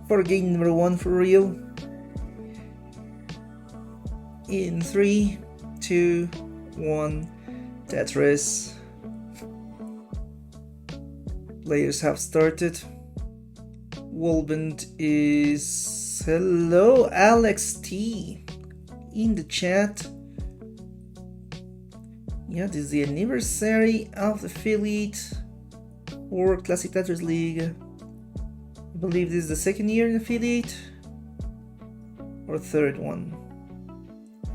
for game number 1 for real. In 3, 2, 1, Tetris. Players have started. Wallbant is... Hello, Alex T. In the chat. Yeah, this is the anniversary of the affiliate for Classic Tetris League. I believe this is the second year in affiliate or third one.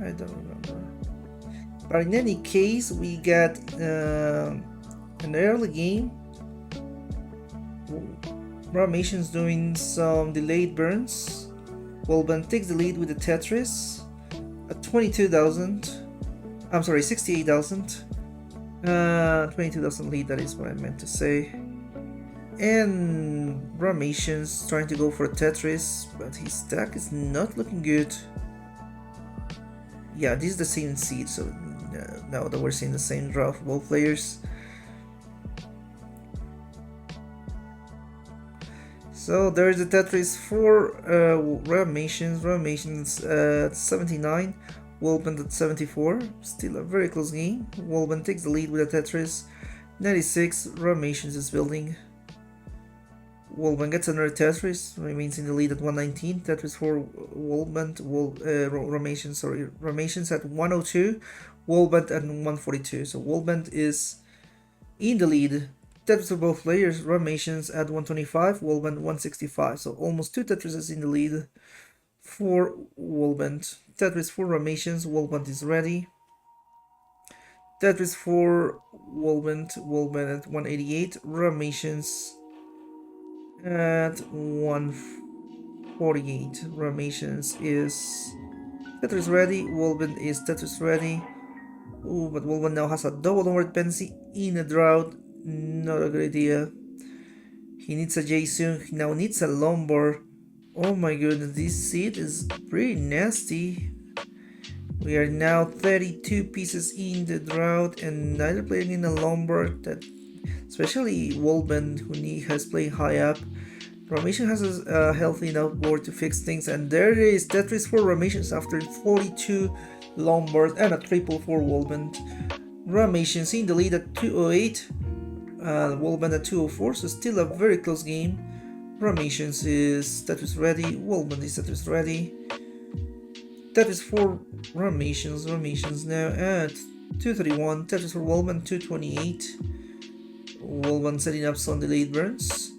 I don't remember. But in any case, we got an early game. Rahmations doing some delayed burns. Wallbant takes the lead with the Tetris at 22,000. I'm sorry, 68,000. 22,000 lead, that is what I meant to say. And Rahmations trying to go for a Tetris, but his stack is not looking good. Yeah, this is the same seed, so now that we're seeing the same draw for both players. So there's the Tetris for Rahmations. Rahmations at 79, Wallbant at 74. Still a very close game. Wallbant takes the lead with a Tetris. 96, Rahmations is building. Wallbant gets another Tetris, remains in the lead at 119. Tetris for Wallbant, Rahmations, sorry, Rahmations at 102, Wallbant at 142. So Wallbant is in the lead. Tetris for both players, Rahmations at 125, Wallbant 165. So almost 2 Tetrises in the lead for Wallbant. Tetris for Rahmations, Wallbant is ready. Tetris for Wallbant, Wallbant at 188, Rahmations at 148. Rahmations is Tetris ready, Wallbant is Tetris ready. Ooh, but Wallbant now has a double over dependency in a drought. Not a good idea. He needs a J soon. He now needs a LONGBAR. Oh my goodness, this seed is pretty nasty. We are now 32 pieces in the drought and neither playing in a LONGBAR, that especially Wallbant, who has played high up. Rahmations has a healthy enough board to fix things, and there it is, Tetris for Rahmations after 42 LONGBARs and a triple for Wallbant. Rahmations in the lead at 208, Wallbant at 204, so still a very close game. Rahmations is Tetris ready, Wallbant is Tetris ready. Tetris for Rahmations, Rahmations now at 231, Tetris for Wallbant 228. Wallbant setting up some delayed burns.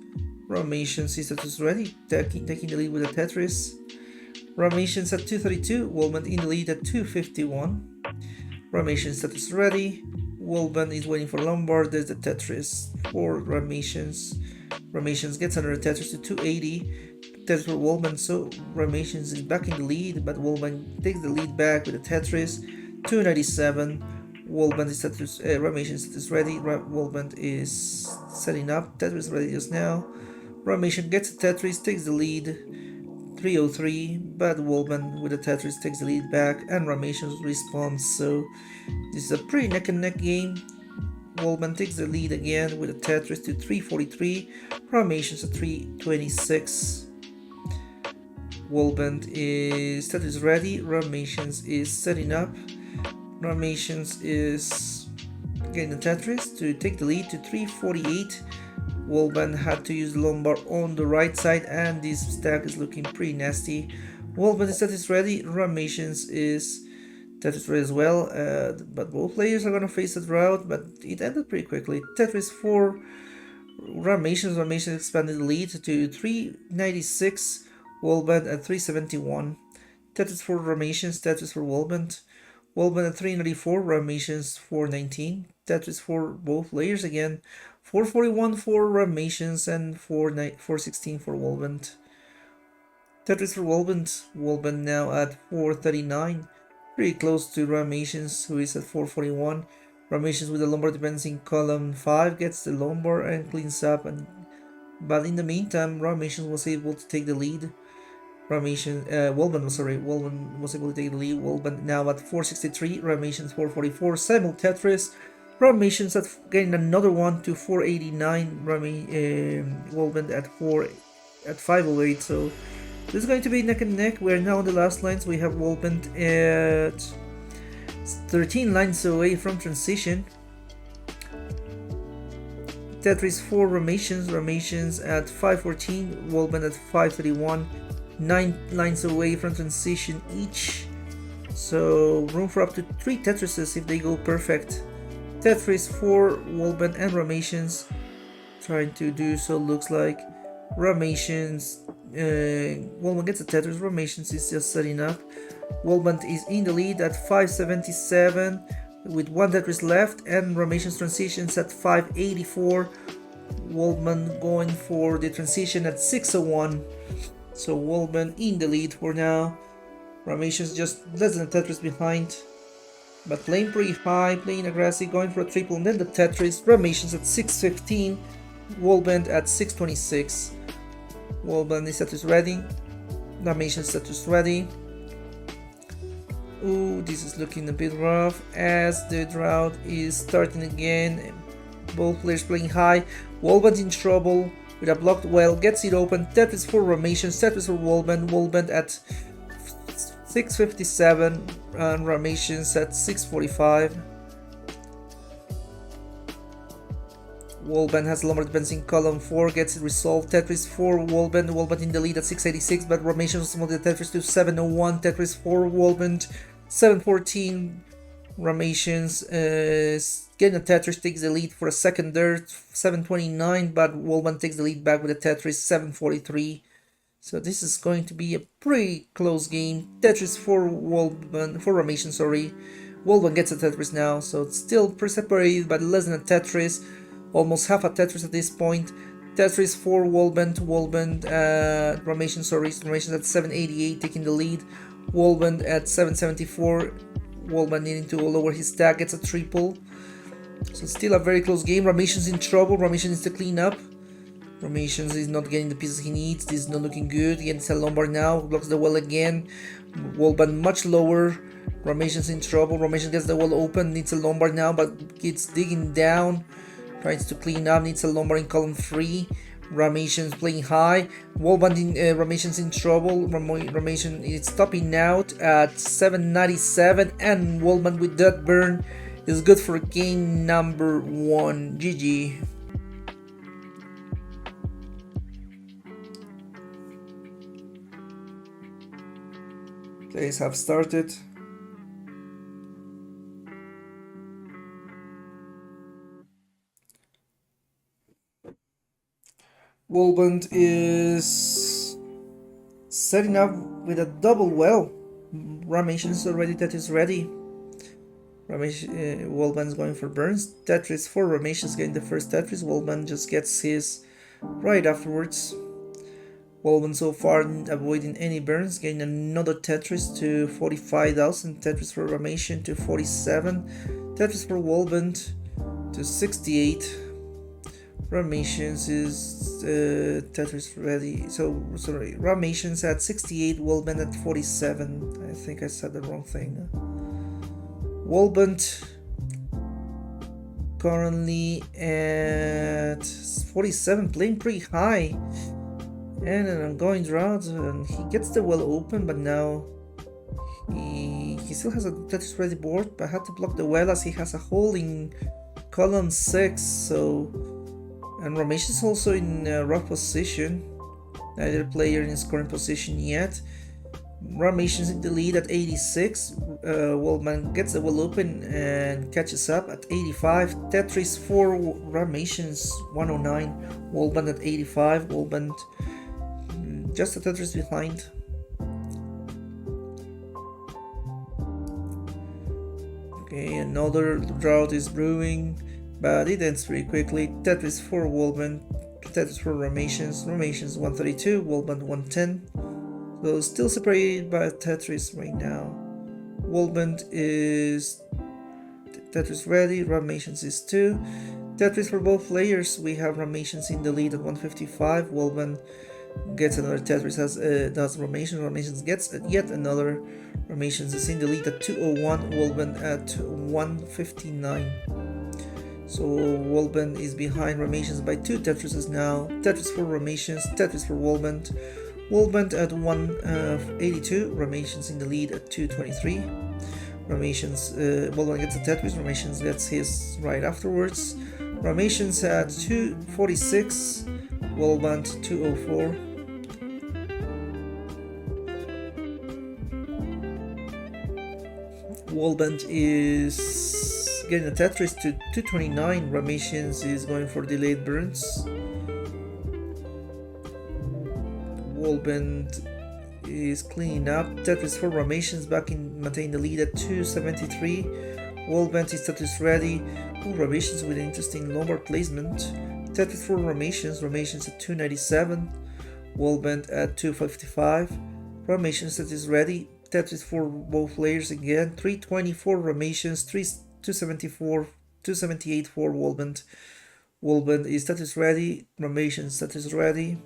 Rahmations is Tetris ready, taking the lead with a Tetris. Rahmations at 232, Wallbant in the lead at 251. Rahmations Tetris ready, Wallbant is waiting for LONGBAR. There's the Tetris for Rahmations. Rahmations gets another Tetris to 280. Tetris for Wallbant, so Rahmations is back in the lead, but Wallbant takes the lead back with a Tetris. 297. Wallbant is Tetris, Rahmations is ready. Wallbant is setting up. Tetris ready just now. Rahmations gets a Tetris, takes the lead. 303, but Wallbant with a Tetris takes the lead back, and Rahmations responds. So this is a pretty neck and neck game. Wallbant takes the lead again with a Tetris to 343. Rahmations at 326. Wallbant is Tetris ready. Rahmations is setting up. Rahmations is getting the Tetris to take the lead to 348. Wallbant had to use LONGBAR on the right side, and this stack is looking pretty nasty. Wallbant is Tetris ready. Rahmations is Tetris ready as well, but both players are gonna face a drought, but it ended pretty quickly. Tetris for Rahmations. Rahmations expanded the lead to 396. Wallbant at 371. Tetris for Rahmations. Tetris for Wallbant. Wallbant at 394. Rahmations 419. Tetris for both players again. 441 for Rahmations and 416 for Wallbant. Tetris for Wallbant. Wallbant now at 439. Pretty close to Rahmations, who is at 441. Rahmations with the LONGBAR dependency in column 5 gets the LONGBAR and cleans up. But in the meantime, Rahmations was able to take the lead. Wallbant was able to take the lead. Wallbant now at 463. Rahmations 444. Simul Tetris. Rahmations at getting another one to 489. Wallbant at at 508. So this is going to be neck and neck. We're now on the last lines. We have Wallbant at 13 lines away from transition. Tetris 4 Rahmations at 514, Wallbant at 531, 9 lines away from transition each. So room for up to 3 Tetrises if they go perfect. Tetris 4, Wallbant and Rahmations trying to do so, looks like. Rahmations, Wallbant gets a Tetris, Rahmations is just setting up. Wallbant is in the lead at 577 with 1 Tetris left, and Rahmations transitions at 584. Wallbant going for the transition at 601. So Wallbant in the lead for now. Rahmations just less than a Tetris behind, but playing pretty high, playing aggressive, going for a triple, and then the Tetris. Rahmations at 615, Wallbant at 626. Wallbant is Tetris ready. Rahmations Tetris ready. Ooh, this is looking a bit rough as the drought is starting again. Both players playing high. Wallbant in trouble with a blocked well, gets it open. Tetris for Rahmations, Tetris for Wallbant. Wallbant at 657 and Rahmations at 645. Wallbant has Lombard defense in column 4, gets it resolved. Tetris 4 Wallbant, Wallbant in the lead at 686, but Rahmations moved the Tetris to 701. Tetris 4 Wallbant 714. Rahmations getting a Tetris, takes the lead for a second there, 729, but Wallbant takes the lead back with a Tetris 743. So this is going to be a pretty close game. Tetris for Wallbant, for Rahmations, sorry. Wallbant gets a Tetris now, so it's still pretty separated, but less than a Tetris. Almost half a Tetris at this point. Tetris for Wallbant, Rahmations, sorry, Rahmations at 788 taking the lead. Wallbant at 774. Wallbant needing to lower his stack, gets a triple. So still a very close game. Rahmations in trouble. Rahmations needs to clean up. Rahmations is not getting the pieces he needs. This is not looking good. He gets a Lombard now. Blocks the well again. Wallbant much lower. Rahmations in trouble. Rahmations gets the well open. Needs a Lombard now, but keeps digging down. Tries to clean up. Needs a Lombard in column 3. Rahmations playing high. Wallbant in Rahmations in trouble. Rahmations is topping out at 797, and Wallbant with that burn is good for game number 1. GG. Plays have started. Wallbant is setting up with a double well. Rahmations already, Tetris ready. Wallbant is going for burns. Tetris for Rahmations getting the first Tetris. Wallbant just gets his right afterwards. Wallbant so far avoiding any burns, getting another Tetris to 45,000. Tetris for Rahmations to 47. Tetris for Wallbant to 68. Rahmations is Tetris ready. So sorry, Rahmations at 68, Wallbant at 47. I think I said the wrong thing. Wallbant currently at 47, playing pretty high. And an ongoing drought, and he gets the well open, but now he still has a Tetris ready board, but had to block the well as he has a hole in column 6. So, and Ramesh is also in a rough position. Neither player in his current position yet. Ramesh is in the lead at 86. Wallbant gets the well open and catches up at 85. Tetris for Rahmations 109. Wallbant at 85. Wallbant just a Tetris behind. Okay, another drought is brewing, but it ends pretty quickly. Tetris for Wallbant, Tetris for Rahmations. Rahmations 132, Wallbant 110. So still separated by Tetris right now. Wallbant is Tetris ready, Rahmations is 2. Tetris for both players, we have Rahmations in the lead at 155. Wallbant gets another Tetris, does Rahmations. Rahmations gets yet another. Rahmations is in the lead at 201. Wallbant at 159. So Wallbant is behind Rahmations by 2 Tetrises now. Tetris for Rahmations, Tetris for Wallbant. Wallbant at 182, Rahmations in the lead at 223. Wallbant gets a Tetris, Rahmations gets his right afterwards. Rahmations at 246, Wallbant 204. Wallbant is getting a Tetris to 229, Rahmations is going for delayed burns. Wallbant is cleaning up. Tetris for Rahmations back in maintaining the lead at 273. Wallbant is Tetris ready. Rahmations with an interesting LONGBAR placement. Tetris for Rahmations at 297. Wallbant at 255. Rahmations Tetris ready. Tetris for both players again. 324 Rahmations, 278 for Wallbant. Wallbant is Tetris ready. Rahmations Tetris ready.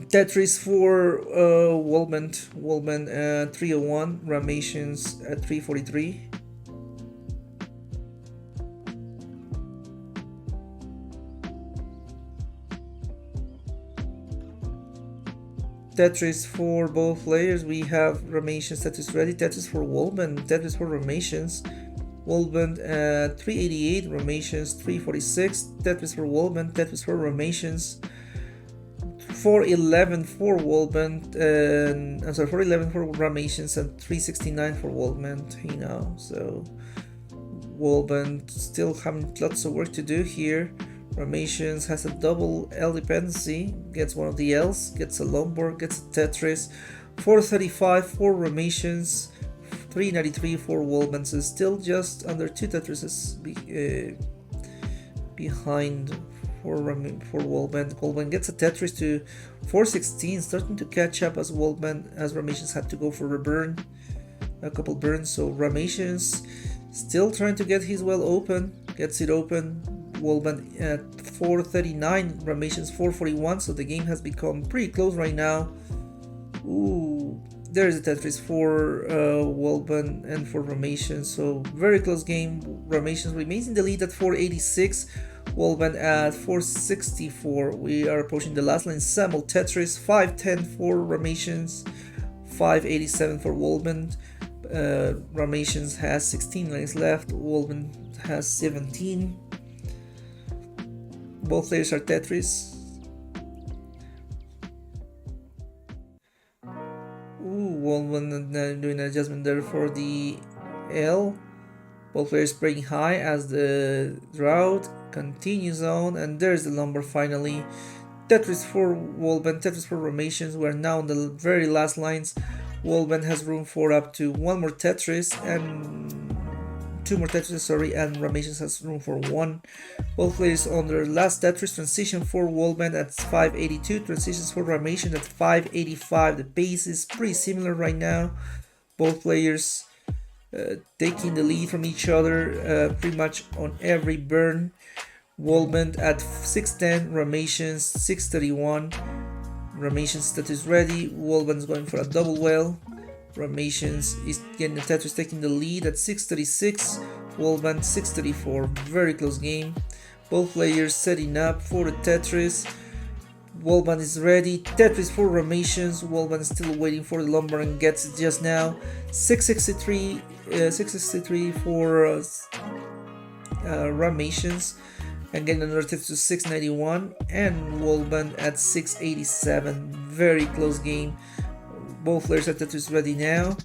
Tetris for Wallbant at 301, Rahmations at 343. Tetris for both players, we have Rahmations Tetris ready, Tetris for Wallbant, Tetris for Rahmations. Wallbant at 388, Rahmations 346, Tetris for Wallbant, Tetris for Rahmations. 411 for Wallbant, and 411 for Rahmations and 369 for Wallbant, you know. So Wallbant still having lots of work to do here. Rahmations has a double L dependency, gets one of the L's, gets a LONGBAR, gets a Tetris. 435 for Rahmations, 393 for Wallbant, so still just under 2 Tetrises behind for Wallbant. Wallbant gets a Tetris to 416, starting to catch up as Rahmations had to go for a couple burns. So Rahmations still trying to get his well open, gets it open. Wallbant at 439, Rahmations 441, so the game has become pretty close right now. Ooh, there's a Tetris for Wallbant and for Rahmations, so very close game. Rahmations remains in the lead at 486, Wallbant at 464. We are approaching the last line. Sample Tetris, 510 for Rahmations, 587 for Wallbant. Rahmations has 16 lines left, Wallbant has 17. Both players are Tetris. Ooh, Wallbant doing an adjustment there for the L. Both players spraying high as the drought continues on, and there's the LONGBAR finally. Tetris for Wallbant, Tetris for Rahmations. We're now on the very last lines. Wallbant has room for up to one more Tetris and two more Tetris, and Rahmations has room for one. Both players on their last Tetris. Transition for Wallbant at 582, transitions for Rahmations at 585. The pace is pretty similar right now. Both players taking the lead from each other pretty much on every burn. Wallbant at 610, Rahmations 631. Rahmations Tetris ready. Wallbant's going for a double well. Rahmations is getting the Tetris, taking the lead at 636, Wallbant 634. Very close game. Both players setting up for the Tetris. Wallbant is ready. Tetris for Rahmations. Wallbant is still waiting for the LONGBAR and gets it just now. 663 for Rahmations, and getting another Tetris to 691, and Wallbant at 687. Very close game. Both players are Tetris ready now.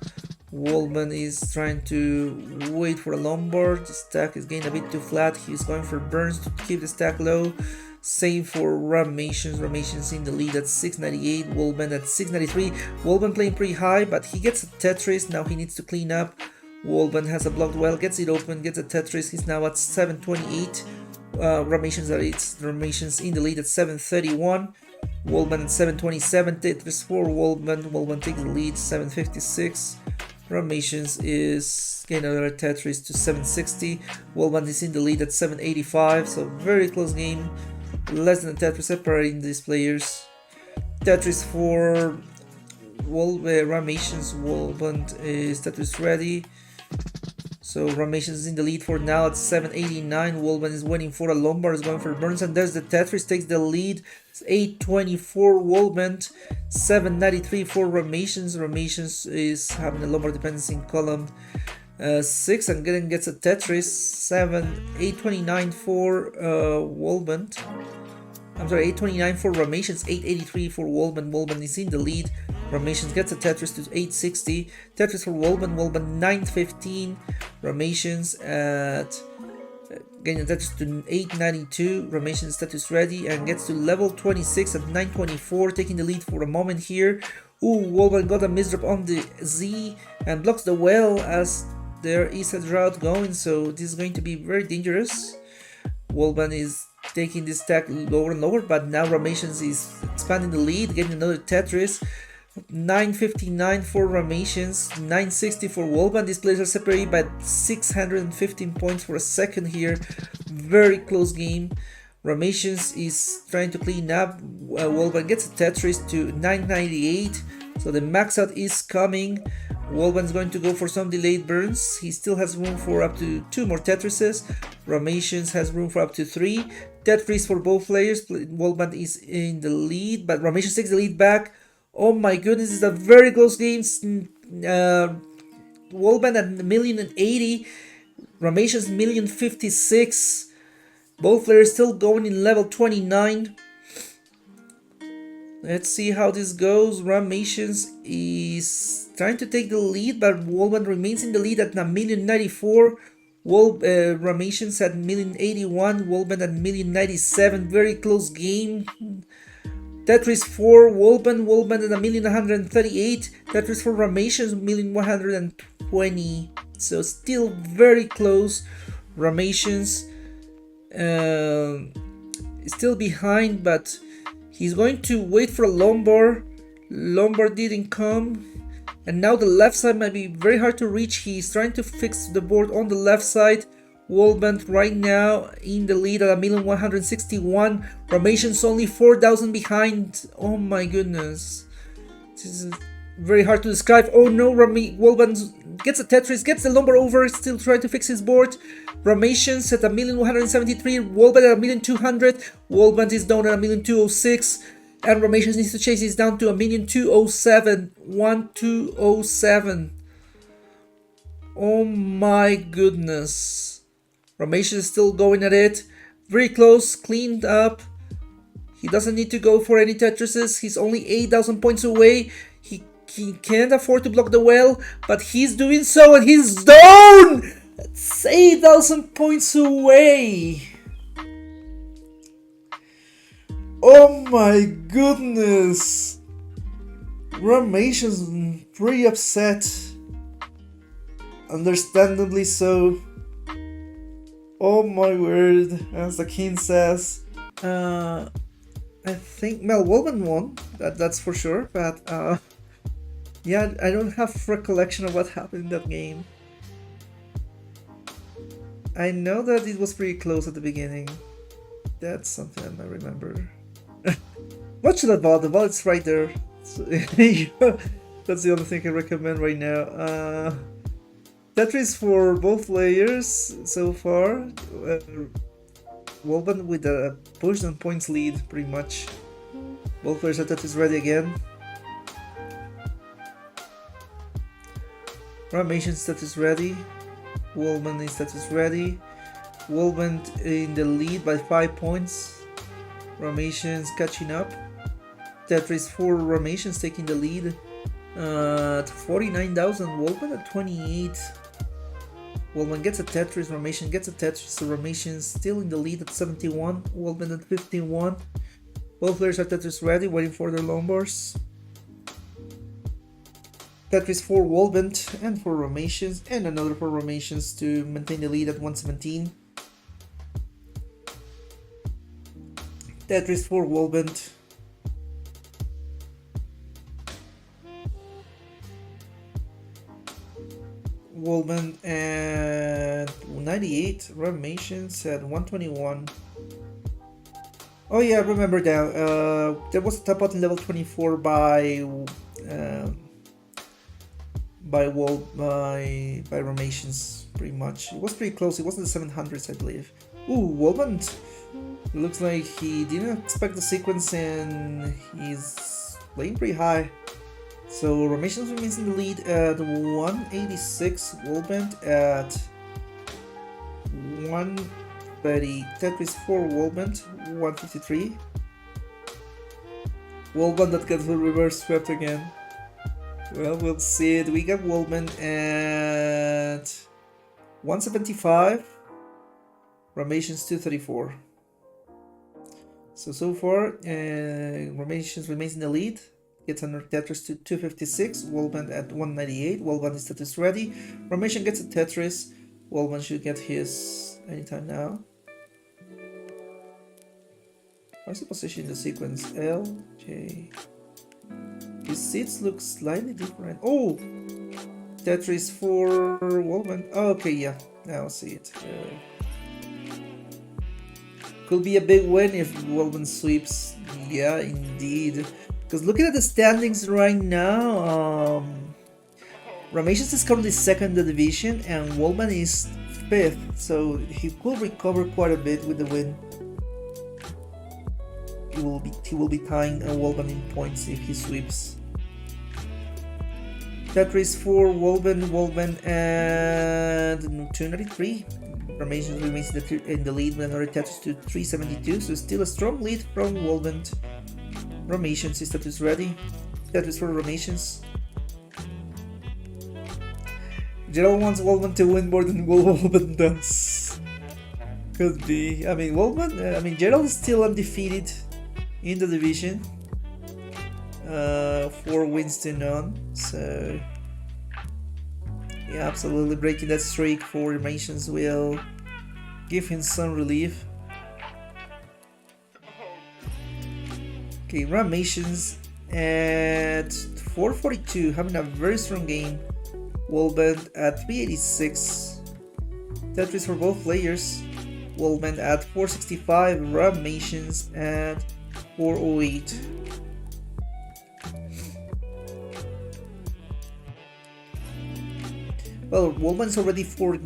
Wallbant is trying to wait for a LONGBAR. The stack is getting a bit too flat. He's going for burns to keep the stack low. Same for Rahmations. Rahmations in the lead at 698. Wallbant at 693. Wallbant playing pretty high, but he gets a Tetris. Now he needs to clean up. Wallbant has a blocked well, gets it open, gets a Tetris. He's now at 728. Rahmations in the lead at 731. Wallbant at 727. Tetris for Wallbant. Wallbant takes the lead, 756. Rahmations is getting another Tetris to 760. Wallbant is in the lead at 785. So very close game. Less than a Tetris separating these players. Tetris for Rahmations. Wallbant is Tetris ready. So Rahmations is in the lead for now at 789. Wallbant is waiting for a Lombard, is going for Burns, and there's the Tetris, takes the lead. It's 824 Wallbant, 793 for Rahmations. Rahmations is having a Lombard dependency in column 6 and gets a Tetris. 829 for Wallbant. I'm sorry, 829 for Rahmations, 883 for Wallbant. Wallbant is in the lead. Rahmations gets a Tetris to 860. Tetris for Wallbant. Wallbant 915. Rahmations at getting a Tetris to 892. Rahmations Tetris ready and gets to level 26 at 924, taking the lead for a moment here. Ooh, Wallbant got a misdrop on the Z and blocks the well as there is a drought going, so this is going to be very dangerous. Wallbant is taking this stack lower and lower, but now Rahmations is expanding the lead, getting another Tetris. 959 for Rahmations, 960 for Wallbant. These players are separated by 615 points for a second here. Very close game. Rahmations is trying to clean up. Wallbant gets a Tetris to 998, so the max out is coming. Wallbant's going to go for some delayed burns. He still has room for up to 2 more Tetrises. Rahmations has room for up to 3. Tetris for both players. Wallbant is in the lead, but Rahmations takes the lead back. Oh my goodness, this is a very close game. Wallbant at 1,080,000. Rahmations 1,056,000. Both players still going in level 29. Let's see how this goes. Rahmations is trying to take the lead, but Wallbant remains in the lead at 1,094,000. Rahmations at 1,081,000. Wallbant at 1,097,000. Very close game. Tetris for Wallbant. Wallbant at 1,138,000. Tetris for Rahmations 1,120,000. So still very close. Rahmations still behind, but he's going to wait for a Lombard. Lombard didn't come, and now the left side might be very hard to reach. He's trying to fix the board on the left side. Wallbant right now in the lead at 1,161,000. Rahmations only 4,000 behind. Oh my goodness, this is very hard to describe. Oh no, Wallbant gets a Tetris, gets the Lombard over, still trying to fix his board. Rahmations at 1,173,000, Wallbant at 1,200,000. Wallbant is down at 1,206,000, and Rahmations needs to chase this down to 1,207,000. 1,207. Oh my goodness. Rahmations is still going at it. Very close, cleaned up. He doesn't need to go for any Tetrises. He's only 8,000 points away. He can't afford to block the well, but he's doing so, and he's down! That's 8,000 points away. Oh my goodness. Rahmations pretty upset. Understandably so. Oh my word, as the king says. I think Wallbant won, that's for sure, but yeah, I don't have recollection of what happened in that game. I know that it was pretty close at the beginning. That's something I might remember. What should I buy? The ball is right there. So, that's the only thing I recommend right now. Tetris for both players so far. Wallbant with a push and points lead, pretty much. Both players are Tetris ready again. Rahmations Tetris ready. Wallbant is Tetris ready. Wallbant in the lead by 5 points. Rahmations catching up. Tetris for Rahmations taking the lead at 49,000. Wallbant at 28. Wallbant gets a Tetris. Rahmations gets a Tetris. So Rahmations still in the lead at 71. Wallbant at 51. Both players are Tetris ready, waiting for their Lombards. Tetris for Wallbant and for Rahmations, and another for Rahmations to maintain the lead at 117. Tetris for Wallbant. Wallbant at 98. Rahmations at 121. Oh yeah, I remember that. There was a top out in level 24 by Rahmations. pretty much. It was pretty close. It was in the 700s, I believe. Ooh, Wallbant. Looks like he didn't expect the sequence and he's playing pretty high. So Rahmations remains in the lead at 186, Wallbant at 130, Tetris 4 Wallbant 153. Wallbant that gets reverse swept again. Well, we'll see it. We got Wallbant at 175, Rahmations 234. So far, Rahmations remains in the lead. Gets another Tetris to 256, Wallbant at 198. Wallbant is Tetris ready. Rahmations gets a Tetris. Wallbant should get his anytime now. How's the position in the sequence? L, J. His seats look slightly different. Oh! Tetris for Wallbant. Oh, okay, yeah. Now I see it. Could be a big win if Wallbant sweeps. Yeah, indeed. Because looking at the standings right now, Rahmations is currently second in the division and Wallbant is fifth, so he could recover quite a bit with the win. He will be tying Wallbant in points if he sweeps. Tetris for Wallbant and 293. Rahmations remains in the lead with another Tetris to 372, so still a strong lead from Wallbant. Rahmations is Tetris ready. Tetris for Rahmations. Gerald wants Wallbant to win more than Wallbant does. Could be. I mean, Gerald is still undefeated in the division. 4 wins to none. So, yeah, absolutely breaking that streak for Rahmations will give him some relief. Okay, Rahmations at 442, having a very strong game. Wallbant at 386. Tetris for both players. Wallbant at 465. Rahmations at 408. Well, Wallbant is already 4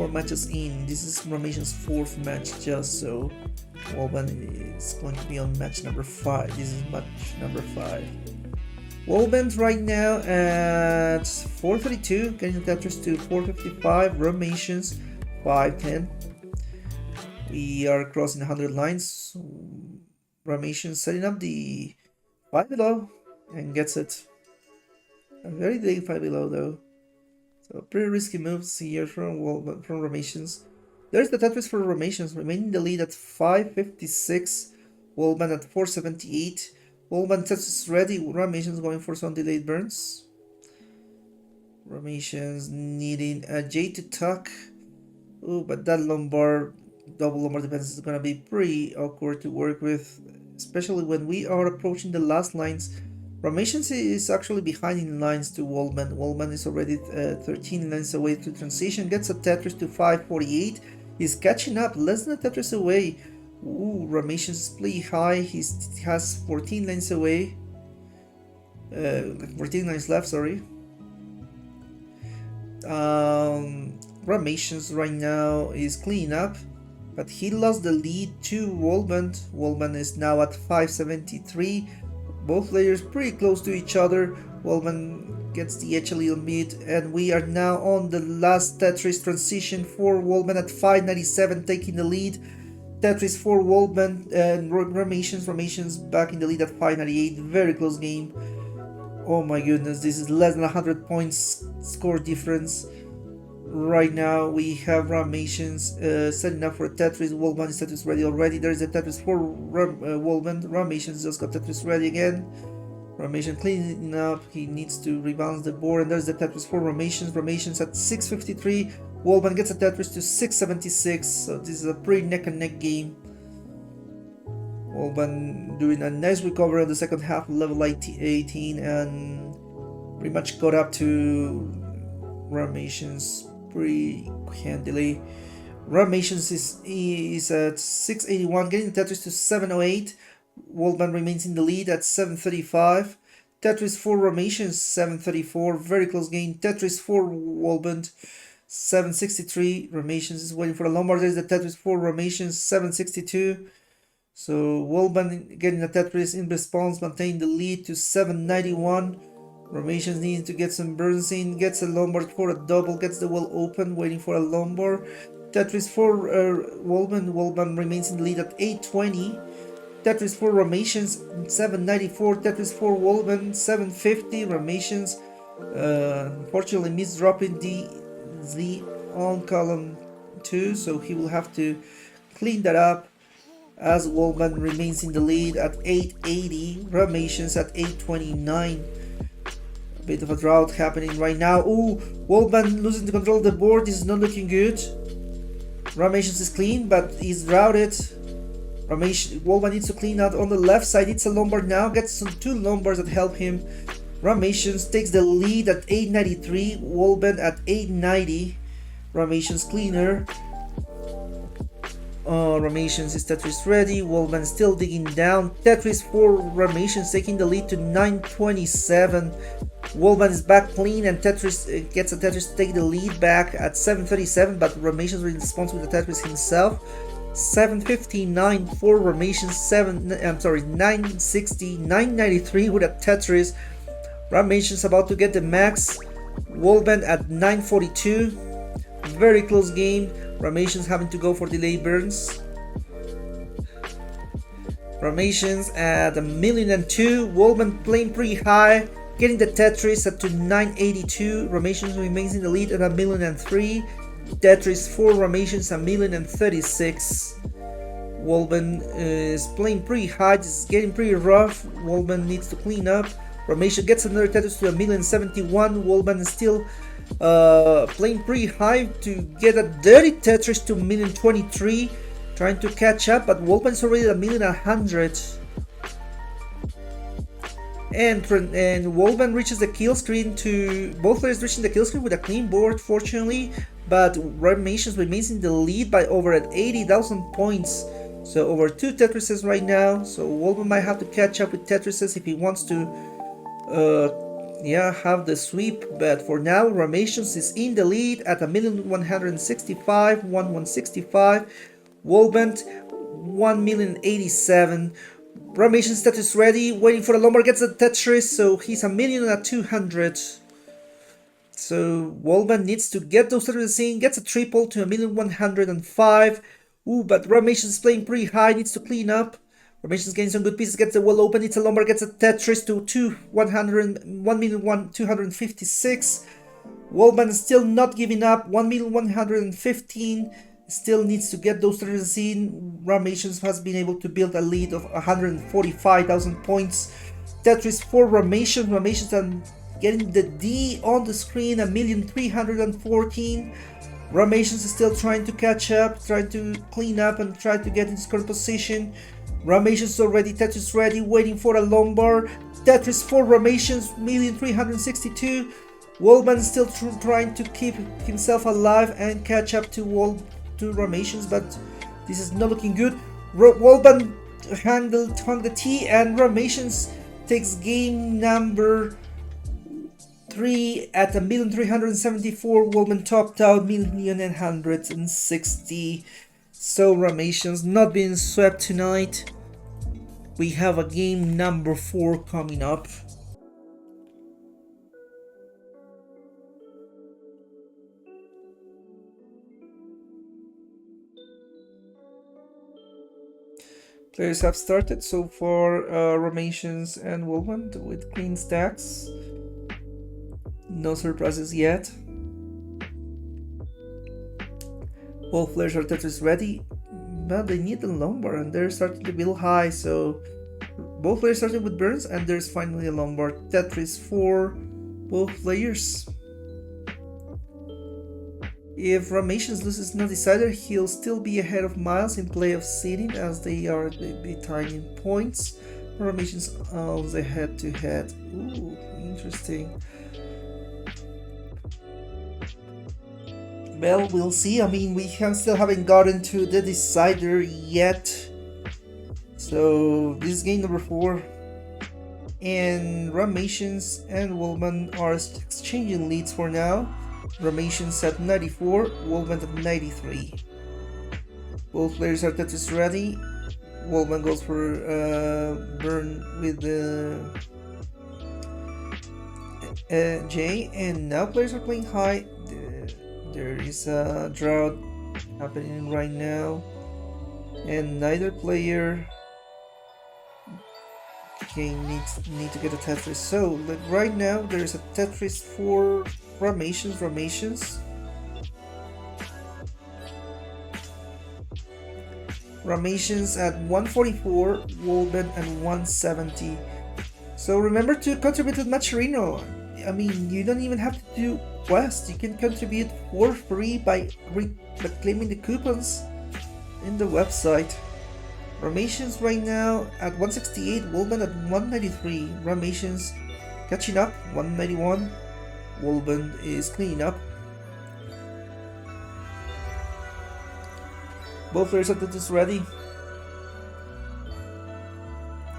matches in. This is Rahmations' 4th match just, so Wallbant is going to be on match number 5. This is match number 5. Wallbant right now at 432, getting Tetris to 455, Rahmations 510. We are crossing 100 lines. Rahmations setting up the 5 below and gets it. A very big 5 below though. So pretty risky moves here from Rahmations. There's the Tetris for Rahmations, remaining the lead at 556, Wallbant at 478. Wallbant Tetris ready, Rahmations going for some delayed burns. Rahmations needing a J to tuck. Oh, but that lumbar, double lumbar defense is gonna be pretty awkward to work with, especially when we are approaching the last lines. Rahmations is actually behind in lines to Wallbant. Wallbant is already 13 lines away to transition, gets a Tetris to 548. He's catching up, less than a Tetris away. Ooh, Rahmations is pretty high. He has 14 lines away. 14 lines left, sorry. Rahmations right now is cleaning up, but he lost the lead to Wallbant. Wallbant is now at 573. Both players pretty close to each other. Wallbant gets the edge a little bit, and we are now on the last Tetris transition for Wallbant at 597, taking the lead. Tetris for Wallbant and Rahmations back in the lead at 598. Very close game. Oh my goodness, this is less than 100 points score difference. Right now we have Rahmations setting up for a Tetris. Wallbant is Tetris ready already. There is a Tetris for Wallbant. Rahmations just got Tetris ready again. Rahmations cleaning up. He needs to rebalance the board. And there's the Tetris for Rahmations. Rahmations at 653. Wallbant gets a Tetris to 676. So this is a pretty neck and neck game. Wallbant doing a nice recovery on the second half, level 18, and pretty much caught up to Rahmations pretty handily. Rahmations is at 681, getting the Tetris to 708. Wallbant remains in the lead at 735. Tetris for Rahmations 734, very close game. Tetris for Wallbant 763. Rahmations is waiting for a Lombard. There's the Tetris for Rahmations, 762. So Wallbant getting a Tetris in response, maintaining the lead to 791. Rahmations needs to get some burns in, gets a Lombard for a double, gets the wall open, waiting for a Lombard. Tetris for Wallbant. Wallbant remains in the lead at 820. Tetris for Rahmations, 794. Tetris for Wallbant, 750. Rahmations unfortunately missed dropping the Z on column 2, so he will have to clean that up as Wallbant remains in the lead at 880. Rahmations at 829. A bit of a drought happening right now. Ooh, Wallbant losing the control of the board. This is not looking good. Rahmations is clean, but he's routed. Wallbant needs to clean out on the left side. It's a Lombard now. Gets some 2 Lombards that help him. Rahmations takes the lead at 893. Wallbant at 890. Rahmations cleaner. Rahmations is Tetris ready. Wallbant still digging down. Tetris for Rahmations taking the lead to 927. Wallbant is back clean and Tetris gets a Tetris to take the lead back at 737, but Rahmations responds with the Tetris himself. 759 for Rahmations, 960, 993 with a Tetris. Rahmations about to get the max. Wallbant at 942. Very close game. Rahmations having to go for delay burns. Rahmations at 1,000,002. Wallbant playing pretty high, getting the Tetris up to 982. Rahmations remains in the lead at 1,000,003. Tetris for Rahmations 1,036. Wallbant is playing pretty high. This is getting pretty rough. Wallbant needs to clean up. Rahmations gets another Tetris to 1,071. Wallbant is still playing pretty high to get a dirty Tetris to 1,023. Trying to catch up, but Wallbant is already at 1,100. And Wallbant reaches the kill screen to both players reaching the kill screen with a clean board, fortunately. But Rahmations remains in the lead by over at 80,000 points. So over 2 Tetrises right now. So Wallbant might have to catch up with Tetrises if he wants to have the sweep. But for now, Rahmations is in the lead at 1,165, 1,165. Wallbant 1,087. Rahmations Tetris ready, waiting for the Lombard, gets a Tetris, so he's 1,200,000. So Wallbant needs to get those Tetris in, gets a triple to 1,105,000. Ooh, but Rahmations is playing pretty high, needs to clean up. Rahmations getting some good pieces, gets the wall open, it's a Lombard, gets a Tetris to 1,256,000. Wallbant is still not giving up, 1,115,000. Still needs to get those Tetris in. Rahmations has been able to build a lead of 145,000 points. Tetris for Rahmations. Rahmations are getting the D on the screen, 1,314,000. Rahmations is still trying to catch up, trying to clean up and try to get in his current position. Rahmations is already Tetris ready, waiting for a Lombard. Tetris for Rahmations, 1,362,000. Wallbant is still trying to keep himself alive and catch up to Rahmations, but this is not looking good. Wallbant hung the T, and Rahmations takes game number 3 at 1,374,000. Wallbant topped out 1,160,000. So Rahmations not being swept tonight. We have a game number 4 coming up. Players have started so far, Rahmations and Wallbant with clean stacks. No surprises yet. Both players are Tetris ready, but they need a Lombard and they're starting to build high, so both players started with burns and there's finally a Lombard. Tetris for both players. If Rahmations loses no decider, he'll still be ahead of Miles in play of seeding as they are tied in points. Rahmations owns a head-to-head. Ooh, interesting. Well, we'll see. I mean, we still haven't gotten to the decider yet. So this is game number 4. And Rahmations and Wallbant are exchanging leads for now. Rahmations at 94, Wallbant at 93. Both players are Tetris ready. Wallbant goes for burn with the J, and now players are playing high. There is a drought happening right now, and neither player need to get a Tetris. So like right now there is a Tetris for Rahmations. Rahmations at 144, Wallbant at 170. So remember to contribute to Macherino. I mean, you don't even have to do quests. You can contribute for free by claiming the coupons in the website. Rahmations right now at 168, Wallbant at 193. Rahmations catching up, 191. Wallbant is cleaning up. Both players are Tetris ready.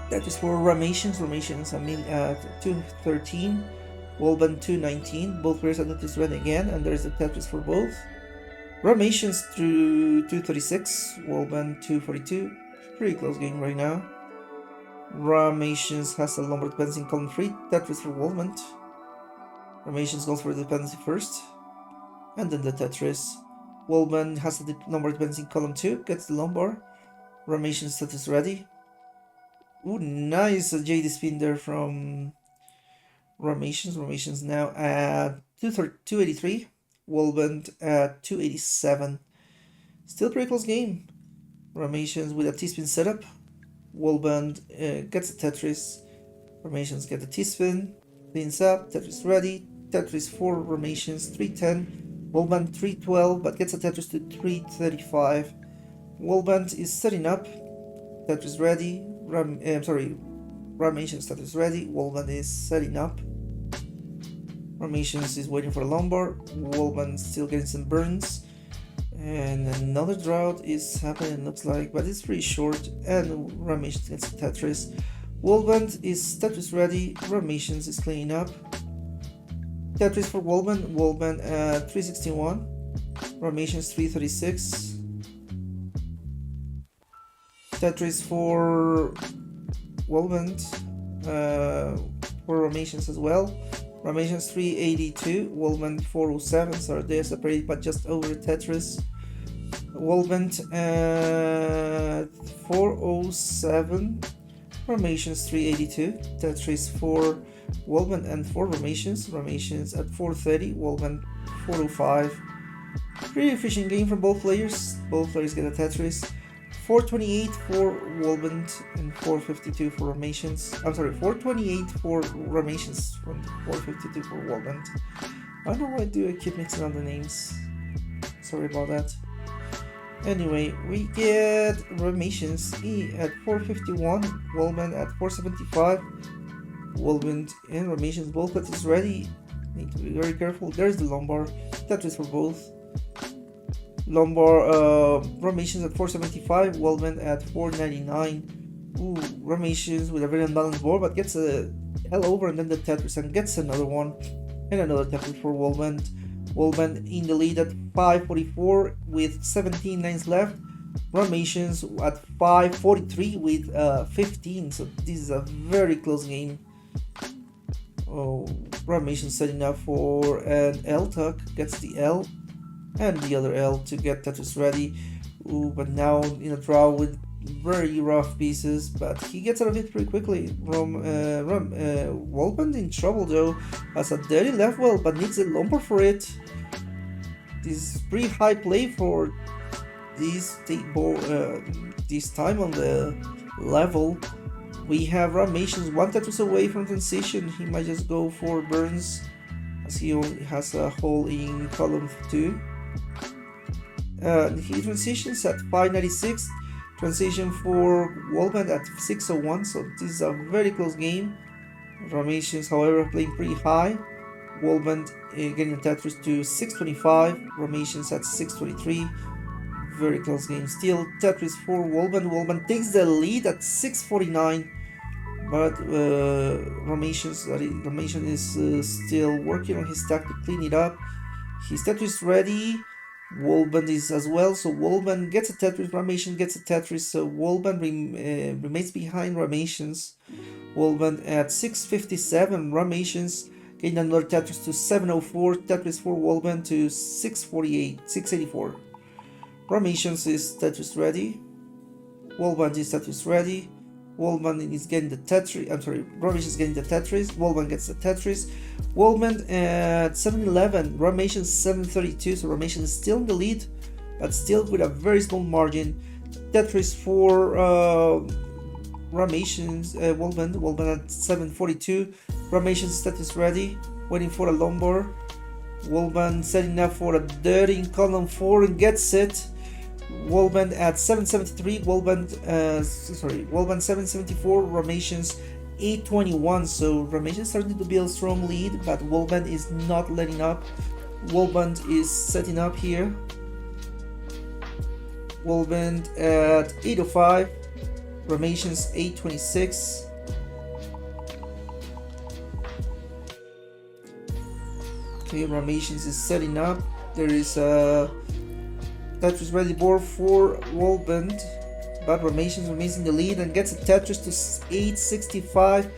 That is for Rahmations. Rahmations at 213, Wallbant 219. Both players are Tetris ready again, and there is a Tetris for both. Rahmations through 236, Wallbant 242. Pretty close game right now. Rahmations has a Lombard dependency in column 3, Tetris for Wallbant. Rahmations goes for the dependency first, and then the Tetris. Wallbant has the Lombard dependency in column 2, gets the Lombard. Rahmations Tetris ready. Ooh, nice JD spin there from Rahmations. Rahmations now at 283, Wallbant at 287. Still pretty close game. Rahmations with a T-spin setup. Wallbant gets a Tetris. Rahmations get the T-spin. Cleans up. Tetris ready. Tetris for Rahmations 310. Wallbant 312, but gets a Tetris to 335. Wallbant is setting up. Tetris ready. Rahmations Tetris ready. Wallbant is setting up. Rahmations is waiting for a Lombard. Wallbant still getting some burns. And another drought is happening, looks like, but it's pretty short. And Rahmations gets a Tetris. Wallbant is Tetris ready. Rahmations is cleaning up. Tetris for Wallbant. Wallbant at 361. Rahmations 336. Tetris for Wallbant. For Rahmations as well. Rahmations 382, Wallbant 407, so they're separated but just over Tetris. Wallbant at 407, Rahmations 382, Tetris for Wallbant and 4 Rahmations at 430, Wallbant 405. Pretty efficient game from both players get a Tetris. 428 for Wallbant and 452 for Rahmations. I'm sorry, 428 for Rahmations and 452 for Wallbant. I don't know why I keep mixing up the names. Sorry about that. Anyway, we get Rahmations at 451, Wallbant at 475. Wallbant and Rahmations both Tetris ready. Need to be very careful. There's the Lombard. Tetris for both. Lombard, Rahmations at 475, Wallbant at 499. Ooh, Rahmations with a very unbalanced board, but gets a L over and then the Tetris and gets another one. And another Tetris for Wallbant. Wallbant in the lead at 544 with 17 lines left. Rahmations at 543 with 15, so this is a very close game. Oh, Rahmations setting up for an L tuck, gets the L. And the other L to get Tetris ready. Ooh, but now in a draw with very rough pieces, but he gets out of it pretty quickly. Wallbant in trouble though, has a dirty left well, but needs a Lombard for it. This is pretty high play for this time on the level. We have Rahmations 1 Tetris away from transition. He might just go for burns, as he only has a hole in column 2. He transitions at 596, transition for Wallbant at 601, so this is a very close game. Rahmations, however, playing pretty high. Wallbant getting a Tetris to 625, Rahmations at 623. Very close game still. Tetris for Wallbant. Wallbant takes the lead at 649, but Rahmations is still working on his stack to clean it up. He's Tetris ready. Wallbant is as well, so Wallbant gets a Tetris, Rahmations gets a Tetris, so Wallbant remains behind Rahmations. Wallbant at 657, Rahmations getting another Tetris to 704, Tetris for Wallbant to 648, 684. Rahmations is Tetris ready. Wallbant is Tetris ready. Wallbant is getting the Tetris. I'm sorry, Rahmations is getting the Tetris. Wallbant gets the Tetris. Wallbant at 711. Rahmations 732. So Rahmations is still in the lead, but still with a very small margin. Tetris for Rahmations. Wallbant at 742. Rahmations Tetris ready, waiting for a LONGBAR. Wallbant setting up for a dirty in column 4 and gets it. Wallbant at 773, Wallbant 774, Rahmations 821. So Rahmations starting to build a strong lead, but Wallbant is not letting up. Wallbant is setting up here. Wallbant at 805, Rahmations 826. Okay, Rahmations is setting up. There is a Tetris ready board for Wallbant, but Rahmations remains in the lead and gets a Tetris to 865.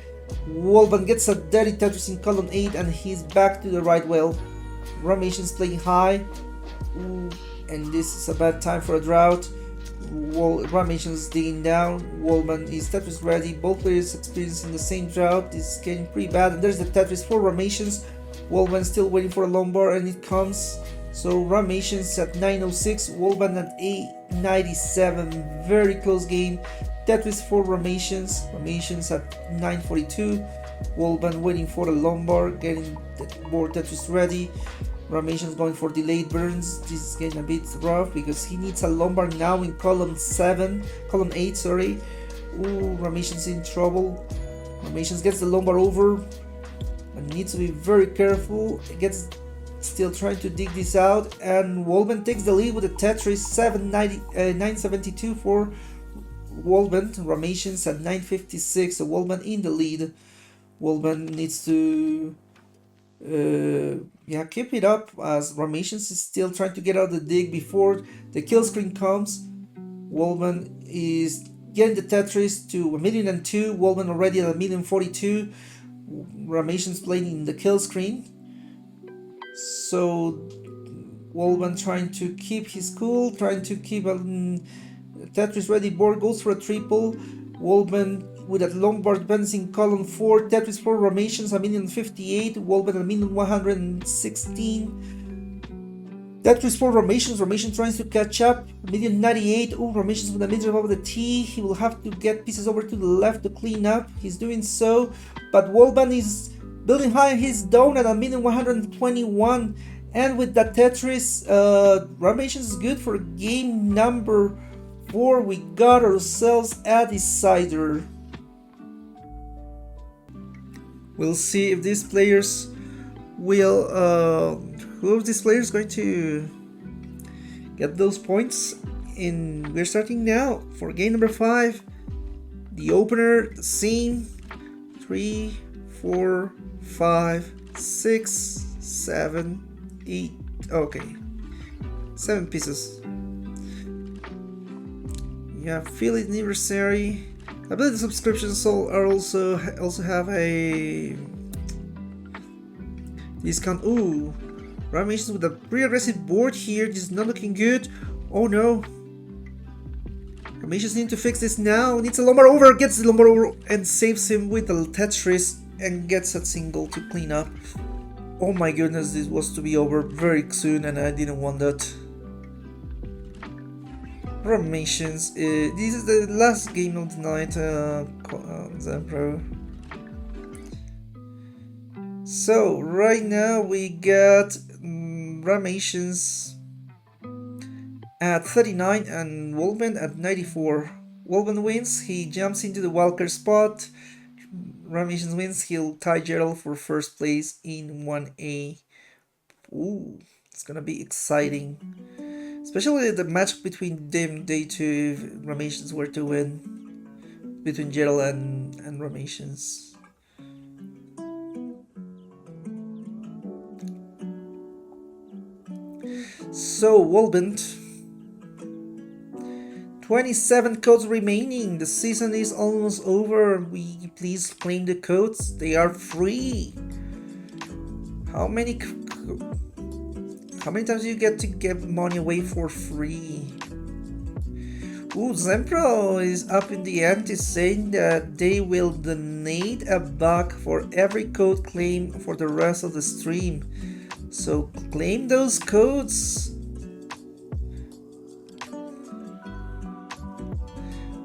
Wallbant gets a dirty Tetris in column 8 and he's back to the right well. Rahmations playing high. Ooh, and this is a bad time for a drought. Rahmations digging down. Wallbant is Tetris ready. Both players experiencing the same drought. This is getting pretty bad. And there's the Tetris for Rahmations. Wallbant still waiting for a LONGBAR and it comes. So Rahmations at 906, Wallbant at 897, very close game. Tetris for Rahmations, Rahmations at 942, Wallbant waiting for a LONGBAR, getting the board Tetris ready. Rahmations going for delayed burns. This is getting a bit rough because he needs a LONGBAR now in column 8, sorry. Ooh, Rahmations in trouble. Rahmations gets the LONGBAR over and needs to be very careful. It gets still trying to dig this out, and Wallbant takes the lead with a Tetris 972 for Wallbant. Rahmations at 956, so Wallbant in the lead. Wallbant needs to keep it up as Rahmations is still trying to get out the dig before the kill screen comes. Wallbant is getting the Tetris to 1,002,000. Wallbant already at 1,042,000. Rahmations playing in the kill screen. So Wallbant trying to keep his cool, trying to keep a Tetris ready board, goes for a triple. Wallbant with that LONGBAR depends in column 4. Tetris for Rahmations 1,058,000. Wallbant 1,116,000. Tetris for Rahmations. Rahmations trying to catch up. 1,098,000. Oh, Rahmations with a mid above the T. He will have to get pieces over to the left to clean up. He's doing so, but Wallbant is building high. He's down at 1,121,000. And with that Tetris, Rahmations is good for game number 4. We got ourselves a decider. We'll see if these players will who of these players going to get those points. And we're starting now for game number 5. The opener, the same. 3, 4, 5, 6, 7, 8. Okay, 7 pieces. Yeah, Philly anniversary. I believe the subscriptions are also have a discount. Ooh, Rahmations with a pretty aggressive board here. This is not looking good. Oh no. Rahmations need to fix this now. Needs a LONGBAR over. Gets the LONGBAR over and saves him with the Tetris and gets a single to clean up. Oh my goodness, this was to be over very soon and I didn't want that. Rahmations, this is the last game of the night, Zambro. So right now we got Rahmations at 39 and Wallbant at 94. Wallbant wins, he jumps into the wildcard spot. Rahmations wins, he'll tie Gerald for first place in 1A. Ooh, it's gonna be exciting. Especially the match between them, they two, if Rahmations were to win. Between Gerald and Rahmations. So, Wallbant. 27 codes remaining. The season is almost over. Please claim the codes. They are free. How many times do you get to give money away for free? Ooh, Zempro is up in the ante saying that they will donate $1 for every code claim for the rest of the stream. So claim those codes.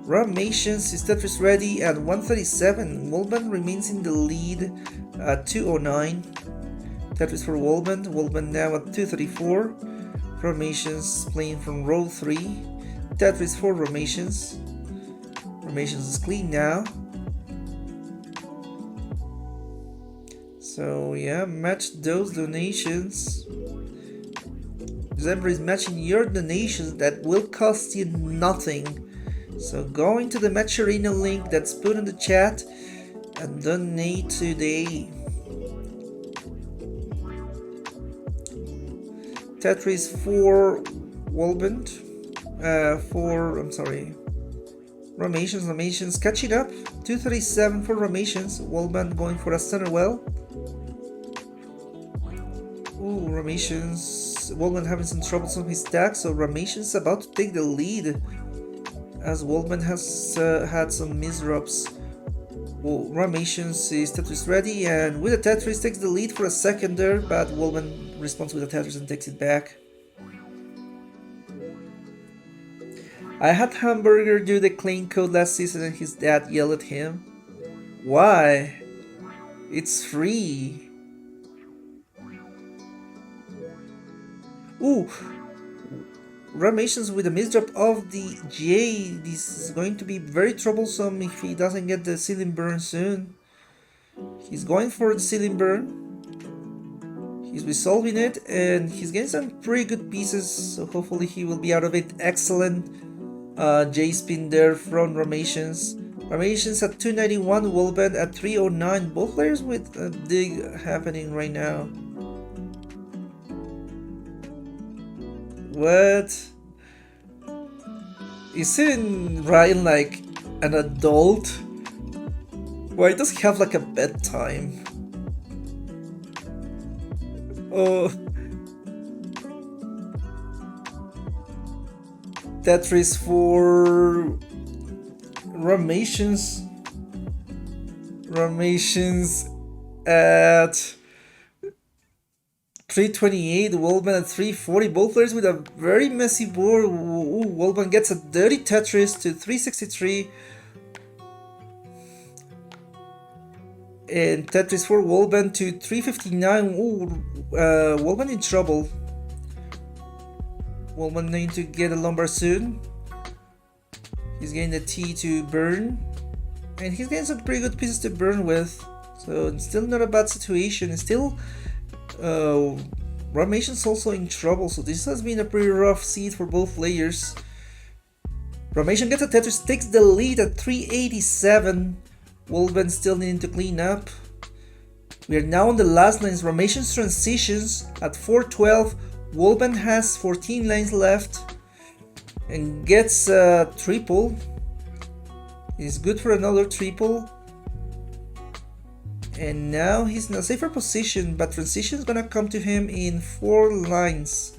Rahmations is Tetris ready at 137. Wallbant remains in the lead at 209. Tetris for Wallbant. Wallbant now at 234. Rahmations playing from row 3. Tetris for Rahmations. Rahmations is clean now. So yeah, match those donations. Zebra is matching your donations that will cost you nothing. So go into the Match Arena link that's put in the chat and donate today. Tetris for Wallbant. Rahmations catching up. 237 for Rahmations. Wallbant going for a center well. Ooh, Wallbant having some troubles on his stack, so Rahmations about to take the lead, as Wallbant has had some misdrops. Well, Rahmations is Tetris ready, and with a Tetris takes the lead for a second there, but Wallbant responds with a Tetris and takes it back. I had Hamburger do the claim code last season and his dad yelled at him. Why? It's free. Ooh, Rahmations with a misdrop of the J. This is going to be very troublesome if he doesn't get the ceiling burn soon. He's going for the ceiling burn. He's resolving it and he's getting some pretty good pieces, so hopefully he will be out of it. Excellent J spin there from Rahmations. Rahmations at 291, Wallbant at 309. Both players with a dig happening right now. What? Isn't Ryan like an adult? Why does he have like a bedtime? Oh. Tetris for Rahmations. Rahmations at 328, Wallbant at 340. Both players with a very messy board. Ooh, Wallbant gets a dirty Tetris to 363. And Tetris for Wallbant to 359. Ooh, Wallbant in trouble. Wallbant needing to get a lumbar soon. He's getting the T to burn. And he's getting some pretty good pieces to burn with. So it's still not a bad situation. It's still Rahmations also in trouble, so this has been a pretty rough seed for both players. Rahmations gets a Tetris, takes the lead at 387. Wallbant still needing to clean up. We are now on the last lines. Rahmations transitions at 412. Wallbant has 14 lines left and gets a triple. He's good for another triple. And now he's in a safer position, but transition is gonna come to him in 4 lines.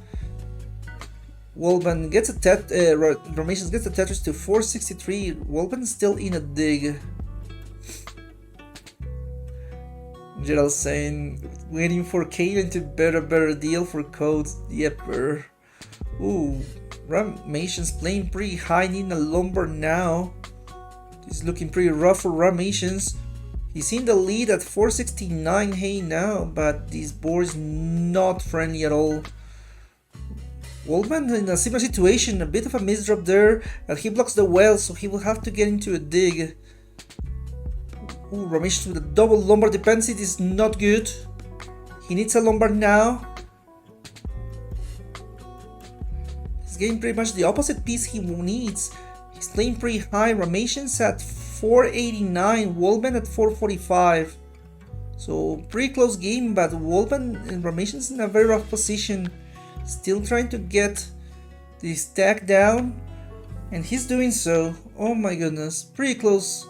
Wallbant gets a Rahmations gets a Tetris to 463. Wallbant is still in a dig. Gerald saying, waiting for Kaden to bet a better deal for codes. Yepper. Ooh, Rahmations playing pretty high, needing a lumbar now. It's looking pretty rough for Rahmations. He's in the lead at 469 hey now, but this board is not friendly at all. Wallbant in a similar situation, a bit of a misdrop there, and he blocks the well, so he will have to get into a dig. Ooh, Rahmations with a double lumbar dependency, this is not good. He needs a lumbar now. He's getting pretty much the opposite piece he needs. He's playing pretty high. Rahmations at 489, Wallbant at 445. So pretty close game, but Wallbant and Rahmations in a very rough position. Still trying to get the stack down, and he's doing so. Oh my goodness, pretty close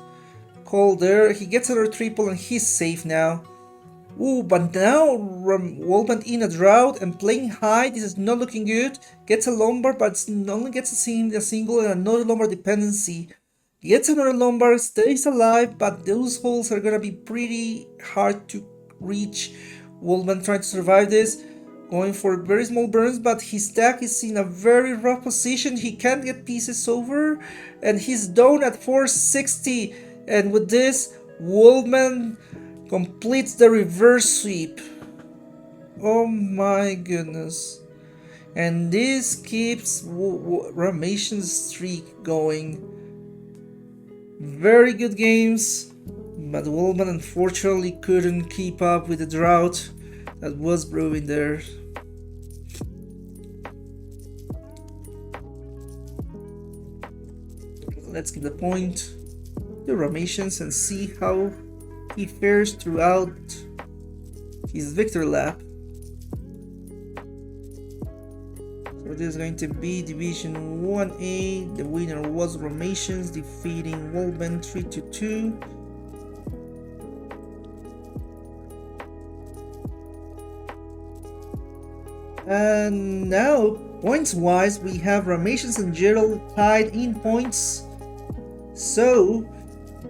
call there. He gets another triple and he's safe now. Ooh, but now Wallbant in a drought and playing high. This is not looking good. Gets a Lombard, but only gets a single and another Lombard dependency. Gets another Lombard, stays alive, but those holes are gonna be pretty hard to reach. Wallbant trying to survive this, going for very small burns, but his stack is in a very rough position. He can't get pieces over, and he's down at 460. And with this, Wallbant completes the reverse sweep. Oh my goodness. And this keeps Rahmations' streak going. Very good games, but Wallbant unfortunately couldn't keep up with the drought that was brewing there. Let's give the point to Rahmations and see how he fares throughout his victory lap. So this is going to be Division 1A. The winner was Rahmations, defeating Wallbant 3-2. And now, points wise, we have Rahmations and Gerald tied in points. So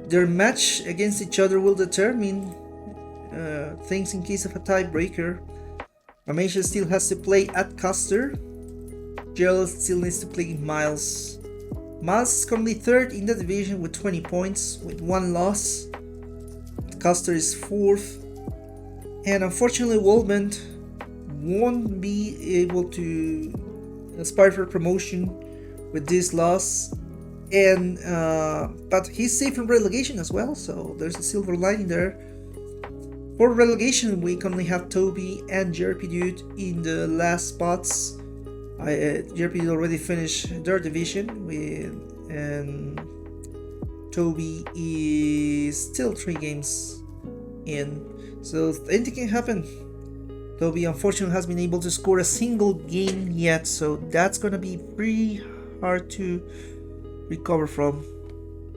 their match against each other will determine things in case of a tiebreaker. Rahmations still has to play at Custer. Gerald still needs to play Miles. Miles is currently third in the division with 20 points, with 1 loss. Custer is fourth. And unfortunately, Wallbant won't be able to aspire for promotion with this loss. And but he's safe from relegation as well, so there's a silver lining there. For relegation, we currently have Toby and JRP Dude in the last spots. JRP Dude already finished their division and Toby is still 3 games in, so anything can happen. Toby unfortunately has been able to score a single game yet, so that's gonna be pretty hard to recover from.